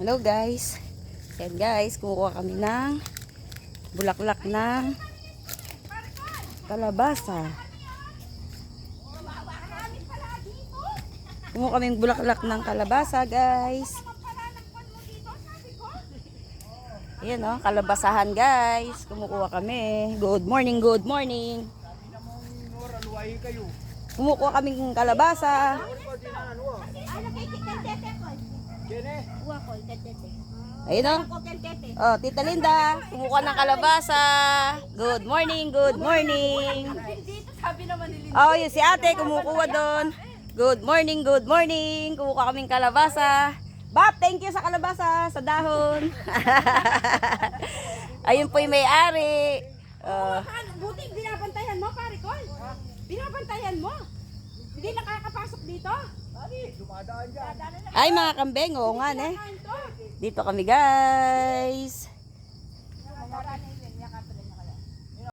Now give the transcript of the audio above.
Hello guys. Yan guys, kumukuha kami ng bulaklak ng kalabasa. Kumuha kami ng bulaklak ng kalabasa guys. Ayan o, kalabasahan guys. Kumukuha kami. Good morning, good morning. Kumukuha kami ng kalabasa. Ayun o. Oh, Tita Linda, kumukuha ng kalabasa. Good morning, good morning. Oh, yun si ate, kumukuha doon. Good morning, good morning. Kumukuha kaming kalabasa. Bap, thank you sa kalabasa, sa dahon. Ayun po yung may-ari. Buti binabantayan mo, pare ko. Binabantayan mo. Hindi nakakapasok dito. Ay, mga kambing, oo nga eh. Dito kami guys.